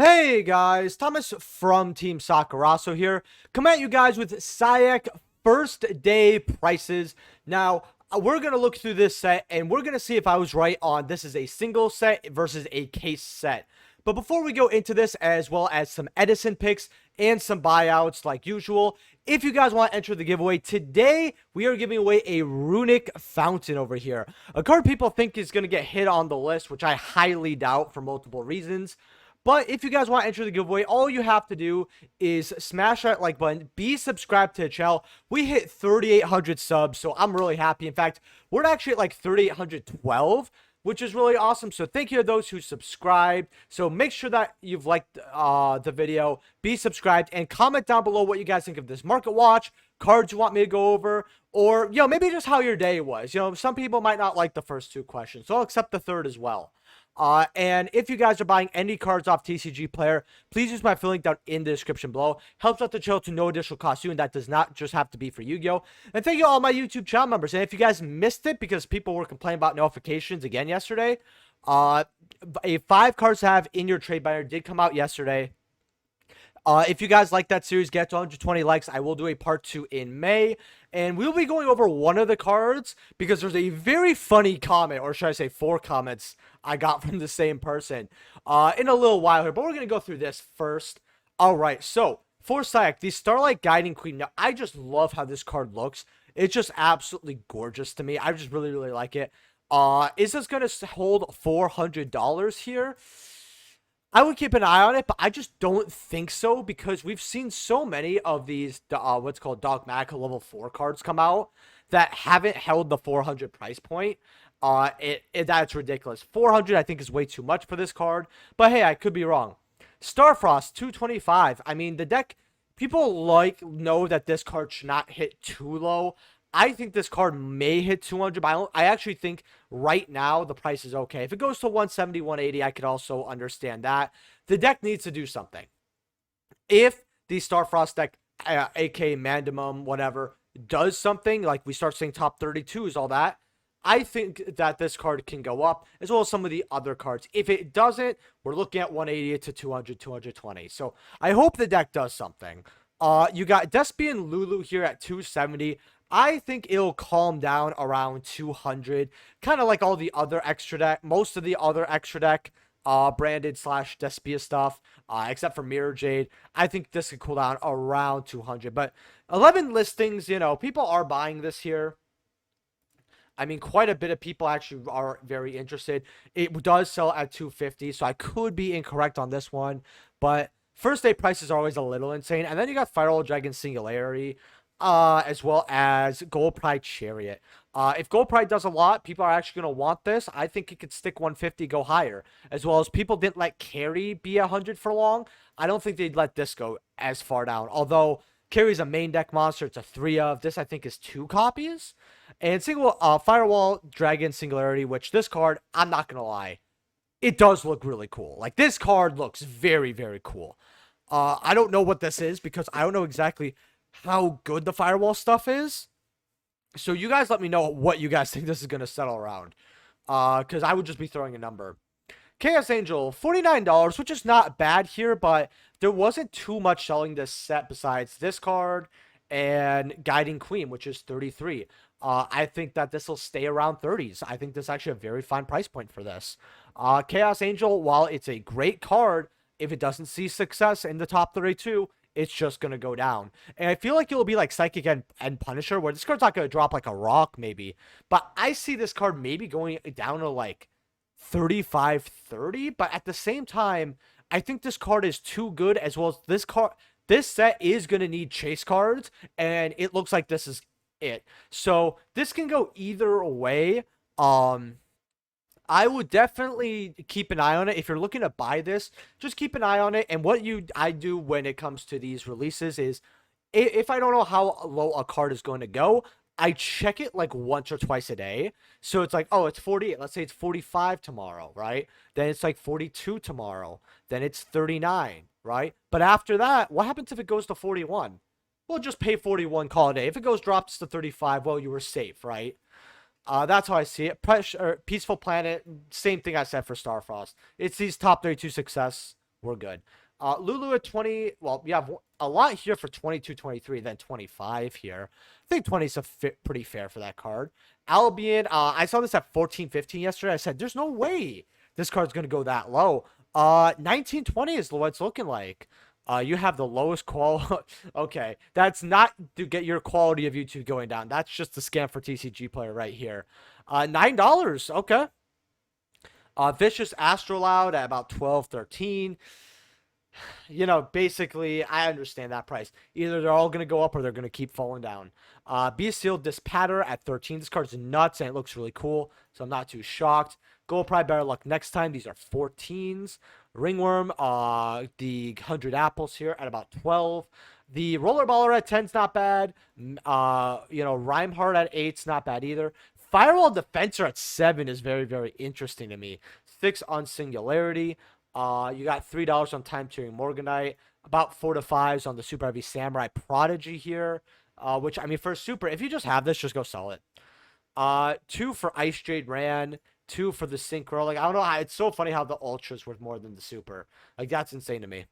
Hey guys, Thomas from Team Sakurasou here. Come at you guys with SAYEK first day prices. Now, we're going to look through this set and we're going to see if I was right on this is a single set versus a case set. But before we go into this, as well as some Edison picks and some buyouts like usual, if you guys want to enter the giveaway, today we are giving away a Runic Fountain over here. A card people think is going to get hit on the list, which I highly doubt for multiple reasons. But if you guys want to enter the giveaway, all you have to do is smash that like button, be subscribed to the channel. We hit 3,800 subs, so I'm really happy. In fact, we're actually at like 3,812, which is really awesome. So thank you to those who subscribed. So make sure that you've liked the video, be subscribed, and comment down below what you guys think of this market watch, cards you want me to go over, or, maybe just how your day was. Some people might not like the first two questions, so I'll accept the third as well. And if you guys are buying any cards off TCG Player, please use my affiliate link down in the description below. Helps out the channel to no additional cost to you, and that does not just have to be for Yu-Gi-Oh! And thank you all my YouTube channel members. And if you guys missed it because people were complaining about notifications again yesterday, a 5 cards to have in your trade binder did come out yesterday. If you guys like that series, get to 120 likes. I will do a part 2 in May. And we'll be going over one of the cards because there's a very funny comment, or should I say 4 comments I got from the same person in a little while here. But we're going to go through this first. All right, so for SAYEK, the Starlight Guiding Queen. Now, I just love how this card looks. It's just absolutely gorgeous to me. I just really, really like it. Is this going to hold $400 here? I would keep an eye on it, but I just don't think so because we've seen so many of these what's called Dogmatic level 4 cards come out that haven't held the 400 price point. That's ridiculous. 400 I think is way too much for this card, but hey, I could be wrong. Starfrost 225. I mean, the deck, people know that this card should not hit too low. I think this card may hit 200, but I actually think right now the price is okay. If it goes to 170, 180, I could also understand that. The deck needs to do something. If the Starfrost deck, aka Mandamum, whatever, does something, like we start seeing top 32s, all that, I think that this card can go up, as well as some of the other cards. If it doesn't, we're looking at 180 to 200, 220. So I hope the deck does something. You got Despian Lulu here at 270. I think it'll calm down around 200, kind of like all the other extra deck, most of the other extra deck branded slash Despia stuff, except for Mirror Jade. I think this could cool down around 200, but 11 listings, people are buying this here. I mean, quite a bit of people actually are very interested. It does sell at 250, so I could be incorrect on this one, but first day prices are always a little insane. And then you got Firewall Dragon Singularity, as well as Gold Pride Chariot. If Gold Pride does a lot, people are actually going to want this. I think it could stick 150, go higher. As well as people didn't let Carry be 100 for long. I don't think they'd let this go as far down. Although Carry's a main deck monster, it's a 3 of. This, I think, is 2 copies. And Firewall Dragon Singularity, which this card, I'm not going to lie, it does look really cool. Like, this card looks very, very cool. I don't know what this is because I don't know exactly how good the Firewall stuff is. So you guys let me know what you guys think this is going to settle around. Because I would just be throwing a number. Chaos Angel, $49, which is not bad here, but there wasn't too much selling this set besides this card and Guiding Queen, which is 33. I think that this will stay around 30s. I think this is actually a very fine price point for this. Chaos Angel, while it's a great card, if it doesn't see success in the top 32, it's just going to go down. And I feel like it'll be like Psychic and Punisher, where this card's not going to drop like a rock, maybe. But I see this card maybe going down to like 35, 30. But at the same time, I think this card is too good, as well as this card. This set is going to need chase cards, and it looks like this is it. So this can go either way. I would definitely keep an eye on it. If you're looking to buy this, just keep an eye on it. And what I do when it comes to these releases is, if I don't know how low a card is going to go, I check it like once or twice a day. So it's like, oh, it's 48. Let's say it's 45 tomorrow, right? Then it's like 42 tomorrow. Then it's 39, right? But after that, what happens if it goes to 41? Well, just pay 41, call it a day. If it drops to 35, well, you were safe, right? That's how I see it. Peaceful Planet, same thing I said for Starfrost. It's these top 32 success we're good. Lulu at 20. Well, you have a lot here for 22, 23, then 25 here. I think 20 is pretty fair for that card. Albion, I saw this at 14, 15 yesterday. I said, there's no way this card's going to go that low. 19, 20 is what it's looking like. You have the lowest quality. Okay, that's not to get your quality of YouTube going down. That's just a scam for TCG player right here. $9. Okay. Vicious Astrolaud at about 12, 13. You know, basically, I understand that price. Either they're all going to go up or they're going to keep falling down. Bestial Dispatter at 13. This card's nuts and it looks really cool, so I'm not too shocked. Gold Pride, better luck next time. These are 14s. Ringworm, the 100 apples here at about 12. The Rollerballer at 10's not bad. You know, Rhymeheart at 8's not bad either. Firewall Defensor at 7 is very, very interesting to me. 6 on Singularity. You got $3 on Time Tearing Morganite. About 4 to 5s on the Super Heavy Samurai Prodigy here. Which, I mean, for a Super, if you just have this, just go sell it. 2 for Ice Jade Ran. 2 for the Synchro. Like, I don't know how. It's so funny how the Ultra's worth more than the Super. Like, that's insane to me.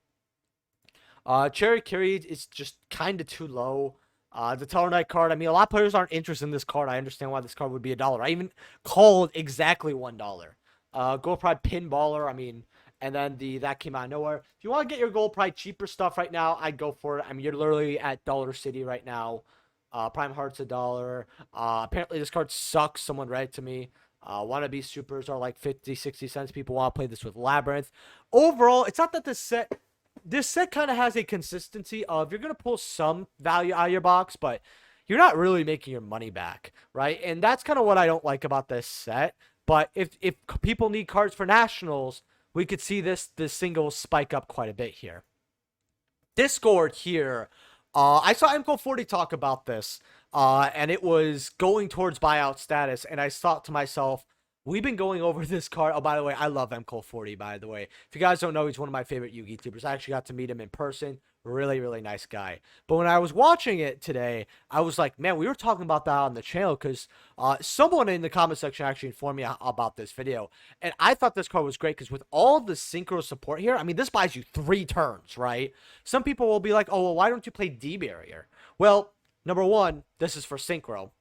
Cherry Carry is just kind of too low. The Tellarknight card, I mean, a lot of players aren't interested in this card. I understand why this card would be $1. I even called exactly $1. Gold Pride Pinballer, I mean, and then that came out of nowhere. If you want to get your Gold Pride cheaper stuff right now, I'd go for it. I mean, you're literally at Dollar City right now. Prime Heart's $1. Apparently this card sucks. Someone read it to me. Wannabe Supers are like 50, 60 cents. People want to play this with Labyrinth. Overall, it's not that this set kind of has a consistency of you're going to pull some value out of your box, but you're not really making your money back, right? And that's kind of what I don't like about this set. But if people need cards for Nationals, we could see this single spike up quite a bit here. Discord here, I saw MCO40 talk about this, and it was going towards buyout status, and I thought to myself, we've been going over this card. Oh, by the way, I love MCO40, by the way. If you guys don't know, he's one of my favorite Yu-Gi YouTubers. I actually got to meet him in person. Really, really nice guy. But when I was watching it today, I was like, man, we were talking about that on the channel because someone in the comment section actually informed me about this video. And I thought this card was great because with all the Synchro support here, I mean, this buys you 3 turns, right? Some people will be like, oh, well, why don't you play D-Barrier? Well, number 1, this is for Synchro,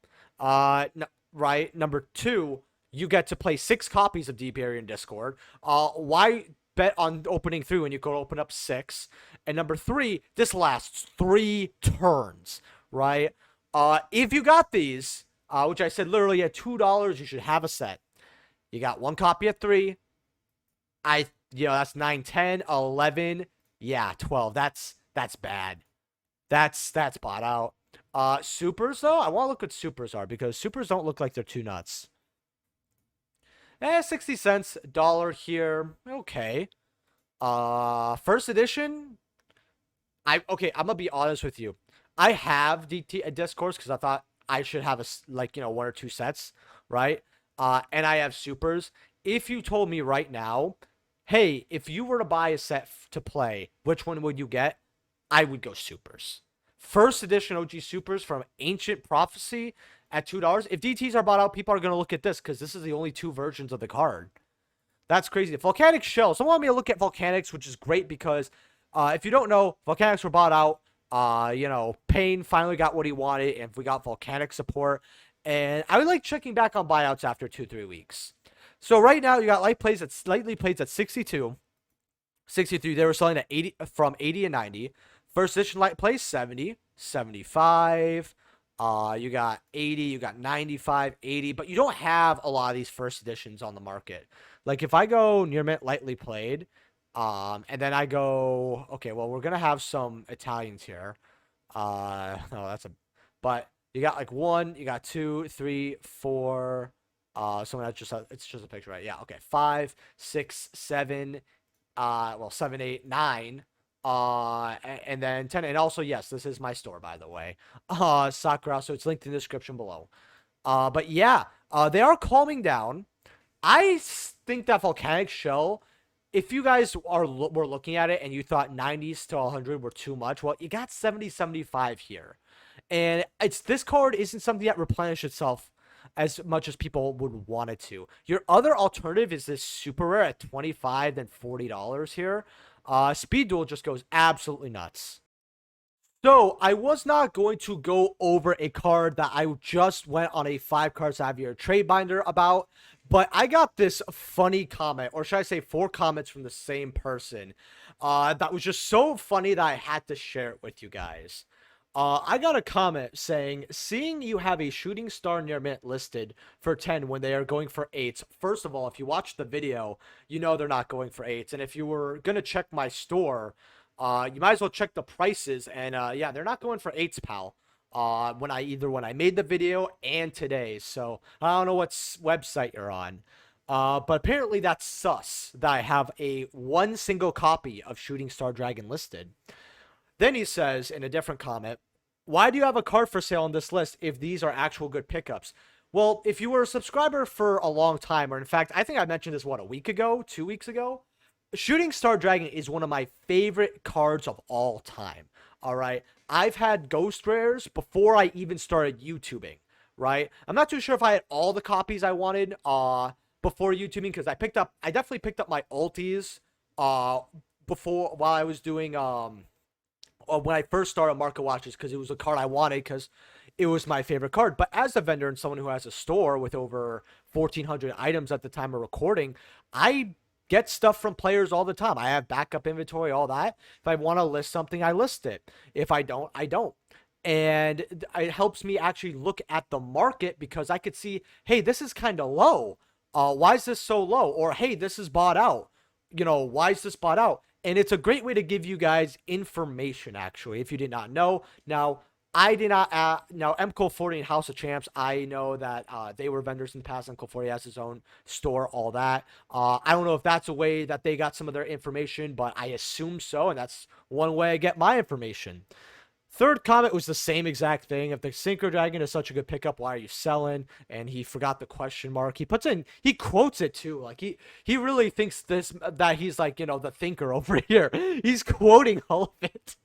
right? Number 2, you get to play 6 copies of D-Barrier in Discord. Why bet on opening 3 when you go open up 6? And number 3, this lasts 3 turns, right? If you got these, which I said literally at $2, you should have a set. You got 1 copy at 3. That's 9, 10, 11. Yeah, 12. That's bad. That's bought out. Supers, though, I want to look what supers are because supers don't look like they're too nuts. 60 cents, $1 here. Okay. First edition. I'm gonna be honest with you. I have DT Discourse because I thought I should have 1 or 2 sets, right? And I have supers. If you told me right now, hey, if you were to buy a set to play, which one would you get? I would go supers. First edition OG supers from Ancient Prophecy at $2. If DTs are bought out, people are going to look at this because this is the only 2 versions of the card. That's crazy. Volcanic Shell. Someone wanted me to look at Volcanics, which is great because if you don't know, Volcanics were bought out. Payne finally got what he wanted, and we got Volcanic support. And I would like checking back on buyouts after 2-3 weeks. So right now, you got Lightly Plays at 62. 63. They were selling at 80 from 80 and 90. First edition Light Plays 70, 75. You got 80, you got 95, 80, but you don't have a lot of these first editions on the market. Like if I go Near Mint Lightly Played, and then I go, okay, well, we're going to have some Italians here. But you got like 1, you got 2, 3, 4, someone that's it's just a picture, right? Yeah, okay. 5, 6, 7, 7, 8, 9. And then 10, and also, yes, this is my store, by the way, Sakurasou, so it's linked in the description below. But yeah, they are calming down. I think that Volcanic Shell, if you guys were looking at it and you thought 90s to 100 were too much, well, you got 70, 75 here. And this card isn't something that replenishes itself as much as people would want it to. Your other alternative is this super rare at $25 then $40 here. Speed Duel just goes absolutely nuts. So I was not going to go over a card that I just went on a 5-card Xavier trade binder about, but I got this funny comment, or should I say 4 comments from the same person, that was just so funny that I had to share it with you guys. I got a comment saying, seeing you have a shooting star near mint listed for 10 when they are going for 8s. First of all, if you watch the video, you know they're not going for 8s. And if you were going to check my store, you might as well check the prices. And yeah, they're not going for 8s, pal. When I made the video and today. So I don't know what website you're on. But apparently that's sus that I have a 1 single copy of Shooting Star Dragon listed. Then he says in a different comment, why do you have a card for sale on this list if these are actual good pickups? Well, if you were a subscriber for a long time, or in fact, I think I mentioned this, what, a week ago, 2 weeks ago? Shooting Star Dragon is one of my favorite cards of all time, all right? I've had Ghost Rares before I even started YouTubing, right? I'm not too sure if I had all the copies I wanted before YouTubing, because I definitely picked up my ulties before, while I was doing when I first started Market Watches, because it was a card I wanted because it was my favorite card. But as a vendor and someone who has a store with over 1,400 items at the time of recording, I get stuff from players all the time. I have backup inventory, all that. If I want to list something, I list it. If I don't, I don't. And it helps me actually look at the market because I could see, hey, this is kind of low. Why is this so low? Or, hey, this is bought out. You know, why is this bought out? And it's a great way to give you guys information, actually, if you did not know. Now, I did not, now, MCO40 and House of Champs, I know that they were vendors in the past. MCO40 has his own store, all that. I don't know if that's a way that they got some of their information, but I assume so, and that's one way I get my information. Third comment was the same exact thing. If the Synchro Dragon is such a good pickup, why are you selling? And he forgot the question mark. He quotes it too. Like he really thinks that he's like, you know, the thinker over here. He's quoting all of it.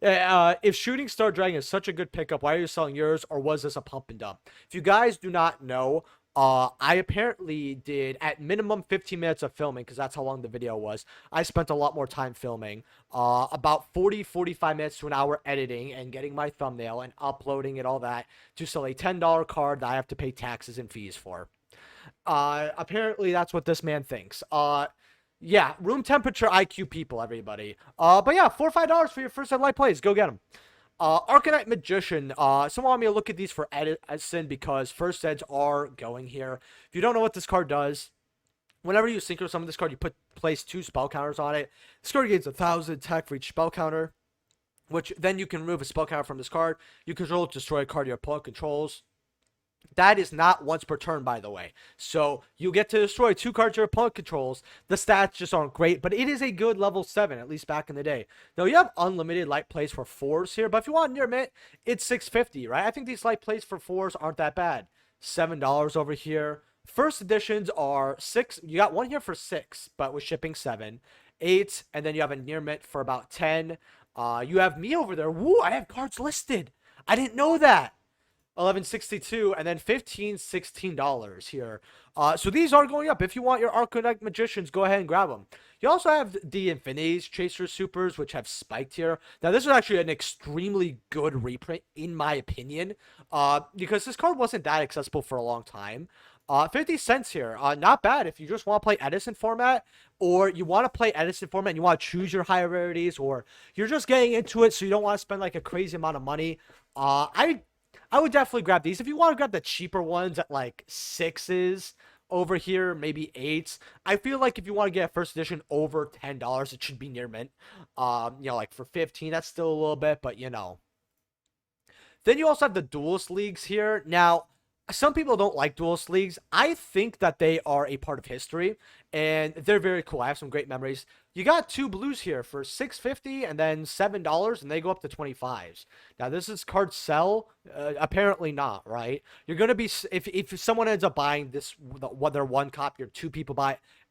If Shooting Star Dragon is such a good pickup, why are you selling yours? Or was this a pump and dump? If you guys do not know, I apparently did at minimum 15 minutes of filming because that's how long the video was. I spent a lot more time filming, about 45 minutes to an hour editing and getting my thumbnail and uploading it, all that, to sell a $10 card that I have to pay taxes and fees for. Apparently that's what this man thinks. Yeah, room temperature IQ people, everybody. But yeah, $4 or $5 for your first light plays. Go get them. Arcanite Magician. Someone want me to look at these for Edison because first eds are going here. If you don't know what this card does, whenever you synchro summon this card, you place 2 spell counters on it. This card gains 1,000 attack for each spell counter, which then you can remove a spell counter from this card. You control, destroy a card your opponent controls. That is not once per turn, by the way. So you get to destroy 2 cards your opponent controls. The stats just aren't great, but it is a good level 7, at least back in the day. Now, you have unlimited light plays for 4s here, but if you want near mint, it's $6.50, right? I think these light plays for 4s aren't that bad. $7 over here. First editions are 6. You got one here for 6, but with shipping 7. 8, and then you have a near mint for about 10. You have me over there. Woo, I have cards listed. I didn't know that. $11.62 and then $16 here. So these are going up. If you want your Arcanite Magicians, go ahead and grab them. You also have the Infinities Chaser Supers, which have spiked here. Now, this is actually an extremely good reprint, in my opinion, because this card wasn't that accessible for a long time. 50 cents here. Not bad if you just want to play Edison format, or you want to play Edison format and you want to choose your higher rarities, or you're just getting into it so you don't want to spend like a crazy amount of money. I would definitely grab these. If you want to grab the cheaper ones at like 6s over here, maybe 8s. I feel like if you want to get a first edition over $10, it should be near mint. You know, like for 15, that's still a little bit, but you know. Then you also have the Duelist Leagues here. Now, some people don't like Duelist Leagues. I think that they are a part of history, and they're very cool. I have some great memories. You got 2 blues here for $6.50 and then $7, and they go up to 25s. Now, this is card sell? Apparently not, right? You're going to be, if someone ends up buying this, their 1 copy, or 2 people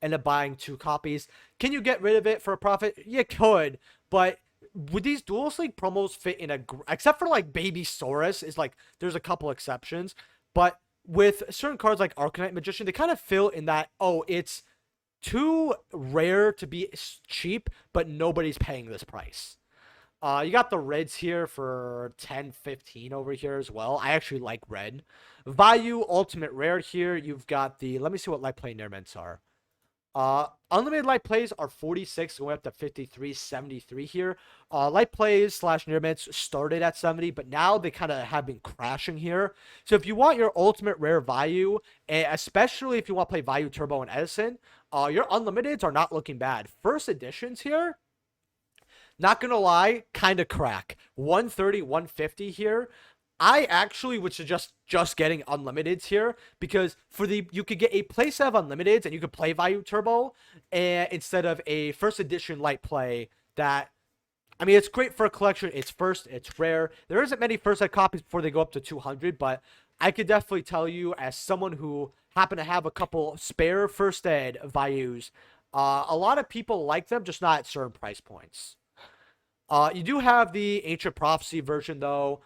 end up buying 2 copies, can you get rid of it for a profit? You could, but would these Duelist League promos fit in except for like Baby Saurus, is like, there's a couple exceptions. But with certain cards like Arcanite Magician, they kind of fill in that, oh, it's too rare to be cheap, but nobody's paying this price. You got the reds here for 10, 15 over here as well. I actually like red. Value ultimate rare here. You've got the, let me see what light play near mints are. Unlimited light plays are 46, going up to 53, 73 here. Light plays slash near mints started at 70, but now they kind of have been crashing here. So if you want your ultimate rare value, especially if you want to play Value Turbo and Edison, your unlimiteds are not looking bad. First editions here, not gonna lie, kind of crack. 130, 150 here. I actually would suggest just getting unlimiteds here because for the you could get a play set of unlimiteds and you could play Value Turbo and instead of a first edition light play that, I mean, it's great for a collection. It's first, it's rare. There isn't many first ed copies before they go up to 200, but I could definitely tell you as someone who happened to have a couple spare first ed values, a lot of people like them, just not at certain price points. You do have the Ancient Prophecy version though.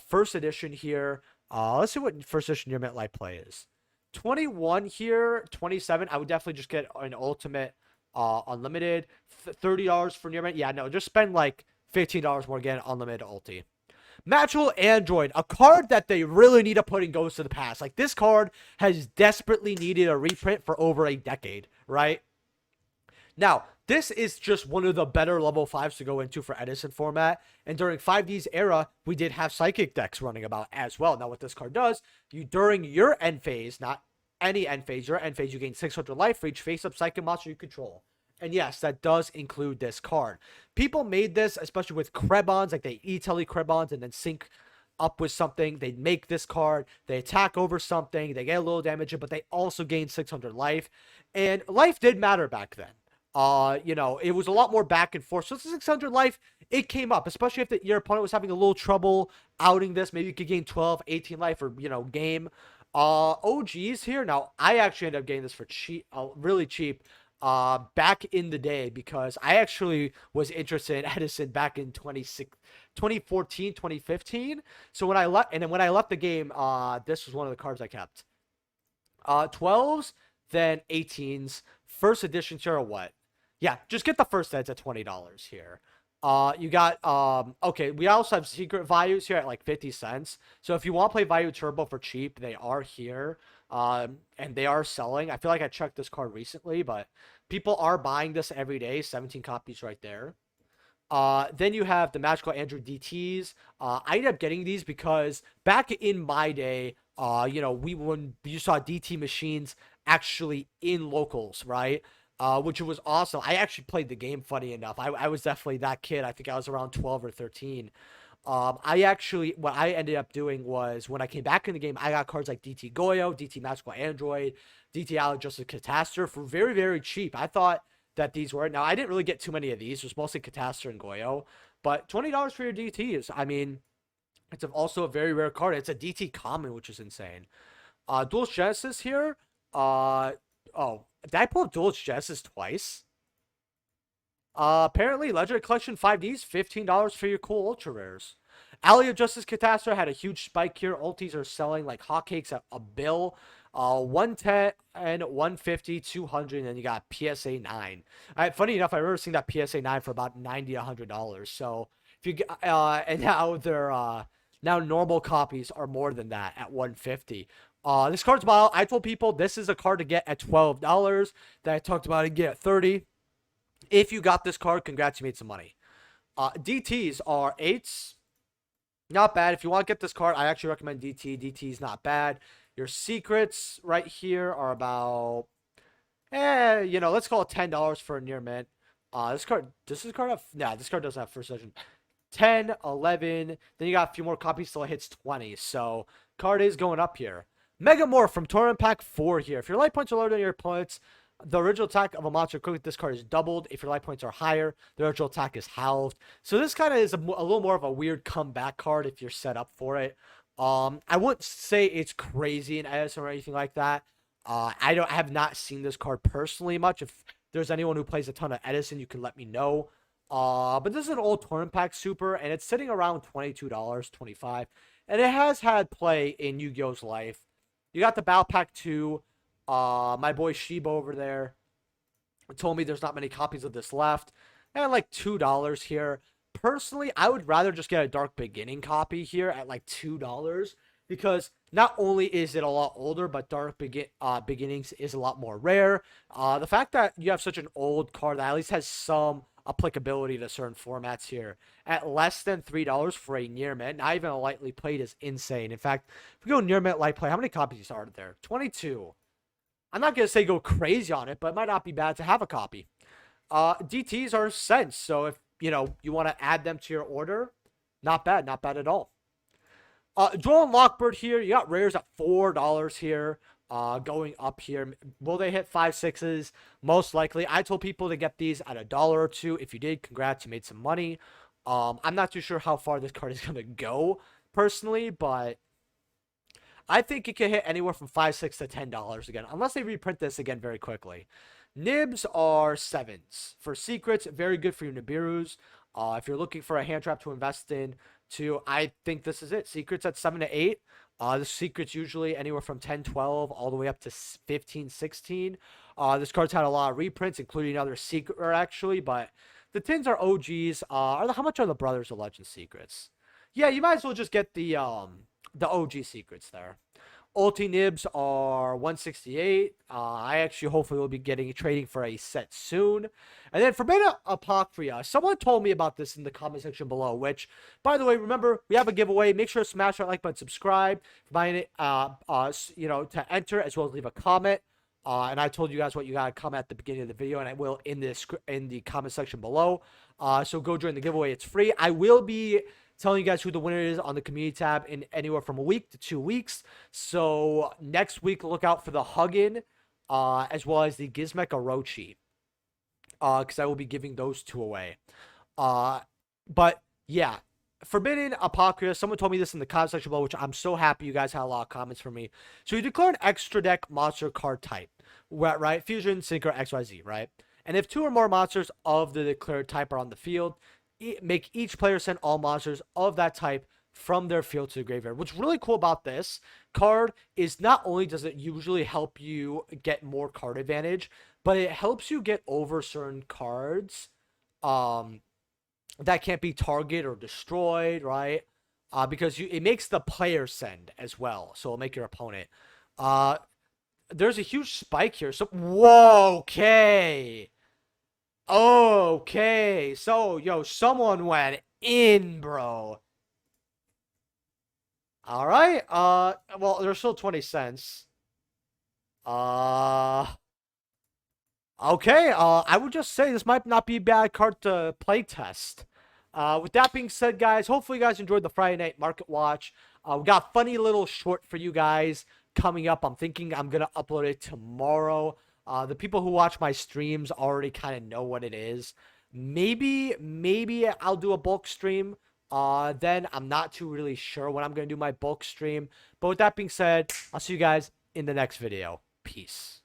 First edition here. Let's see what first edition Near Mint Light Play is. 21 here, 27. I would definitely just get an ultimate unlimited. $30 for Near Mint. Yeah, no, just spend like $15 more, again, unlimited ulti. Magical Android, a card that they really need to put in Ghost of the Past. Like, this card has desperately needed a reprint for over a decade, right? Now, this is just one of the better level 5s to go into for Edison format. And during 5D's era, we did have Psychic decks running about as well. Now, what this card does, you during your end phase, not any end phase, your end phase, you gain 600 life for each face-up Psychic monster you control. And yes, that does include this card. People made this, especially with Krebons, like they E-Tele Krebons and then sync up with something. They make this card, they attack over something, they get a little damage, but they also gain 600 life. And life did matter back then. You know, it was a lot more back and forth. So 600 life, it came up, especially if your opponent was having a little trouble outing this. Maybe you could gain 12, 18 life or, you know, game. OGs here. Now, I actually ended up getting this for cheap, really cheap, back in the day because I actually was interested in Edison back in 2014, 2015. So when I left, and then when I left the game, this was one of the cards I kept. 12s, then 18s. First editions here are what? Yeah, just get the first eds at $20 here. You got, okay, we also have secret values here at like 50 cents. So if you want to play Value Turbo for cheap, they are here. And they are selling. I feel like I checked this card recently, but people are buying this every day. 17 copies right there. Then you have the Magical Andrew DTs. I ended up getting these because back in my day, you know, when you saw DT machines actually in locals, right? Which was awesome. I actually played the game, funny enough. I was definitely that kid. I think I was around 12 or 13. What I ended up doing was when I came back in the game, I got cards like DT Goyo, DT Magical Android, DT Alec Justice Catastor for very, very cheap. I thought that these were, now I didn't really get too many of these. It was mostly Catastor and Goyo, but $20 for your DTs. I mean, it's also a very rare card. It's a DT common, which is insane. Duelist Genesis here. Oh, did I pull up Duelist Genesis twice? Apparently, Legendary Collection 5Ds, $15 for your cool ultra rares. Alley of Justice Catastor had a huge spike here. Ultis are selling like hotcakes at a bill. 110 and 150, 200, and then you got PSA 9. Funny enough, I remember seeing that PSA 9 for about $90, $100. So if you and now they're now normal copies are more than that at 150. This card's about, I told people this is a card to get at $12 that I talked about and get at 30. If you got this card, congrats, you made some money. DTs are 8s. Not bad. If you want to get this card, I actually recommend DT. DT is not bad. Your secrets right here are about, you know, let's call it $10 for a near mint. This card doesn't have first edition. 10, 11. Then you got a few more copies till it hits 20. So card is going up here. Megamorph from Tournament Pack 4 here. If your life points are lower than your opponent's, the original attack of a monster equipped with this card is doubled. If your life points are higher, the original attack is halved. So this kind of is a little more of a weird comeback card if you're set up for it. I wouldn't say it's crazy in Edison or anything like that. I have not seen this card personally much. If there's anyone who plays a ton of Edison, you can let me know. But this is an old Tournament Pack Super, and it's sitting around $22, $25. And it has had play in Yu-Gi-Oh's life. You got the Battle Pack 2. My boy Shiba over there. told me there's not many copies of this left, and like $2 here. Personally, I would rather just get a Dark Beginning copy here at like $2, because not only is it a lot older, but Beginnings is a lot more rare. The fact that you have such an old card that at least has some applicability to certain formats here at less than $3 for a near mint, not even a lightly played, is insane. In fact, if we go near mint light play, how many copies are there? 22. I'm not going to say go crazy on it, but it might not be bad to have a copy. DTs are cents, so if you want to add them to your order, not bad at all. Joel and Lockbird here, you got rares at $4 here, going up here. Will they hit 5/6s? Most likely. I told people to get these at $1 or $2. If you did, congrats, you made some money. I'm not too sure how far this card is going to go personally, but I think it can hit anywhere from $5, $6 to $10 again, unless they reprint this again very quickly. Nibs are 7s. For secrets, very good for your Nibirus. If you're looking for a hand trap to invest in, I think this is it. Secrets at 7 to 8. The secrets usually anywhere from 10, 12, all the way up to 15, 16. This card's had a lot of reprints, including another secret actually, but the tins are OGs. How much are the Brothers of Legend secrets? Yeah, you might as well just get the OG secrets there. Ulti Nibs are 168. I actually hopefully will be trading for a set soon. And then Forbidden Apocrypha. Someone told me about this in the comment section below, which, by the way, remember, we have a giveaway. Make sure to smash that like button, subscribe, buying it, to enter, as well as leave a comment. And I told you guys what you got to comment at the beginning of the video, and I will in the comment section below. So go join the giveaway. It's free. I will be telling you guys who the winner is on the community tab in anywhere from a week to 2 weeks. So next week, look out for the Huggin, as well as the Gizmek Orochi, because I will be giving those 2 away. But yeah, Forbidden Apocrypha. Someone told me this in the comment section below, which I'm so happy you guys had a lot of comments from me. So you declare an extra deck monster card type, right? Fusion, Synchro, XYZ, right? And if 2 or more monsters of the declared type are on the field, make each player send all monsters of that type from their field to the graveyard. What's really cool about this card is not only does it usually help you get more card advantage, but it helps you get over certain cards that can't be targeted or destroyed, right? Because it makes the player send as well, so it'll make your opponent. There's a huge spike here. So whoa, okay. Okay, so, yo, someone went in, bro. Alright, well, there's still 20 cents. Okay, I would just say this might not be a bad card to play test. With that being said, guys, hopefully you guys enjoyed the Friday Night Market Watch. We got a funny little short for you guys coming up. I'm thinking I'm going to upload it tomorrow. The people who watch my streams already kind of know what it is. Maybe I'll do a bulk stream. Then I'm not too really sure when I'm going to do my bulk stream. But with that being said, I'll see you guys in the next video. Peace.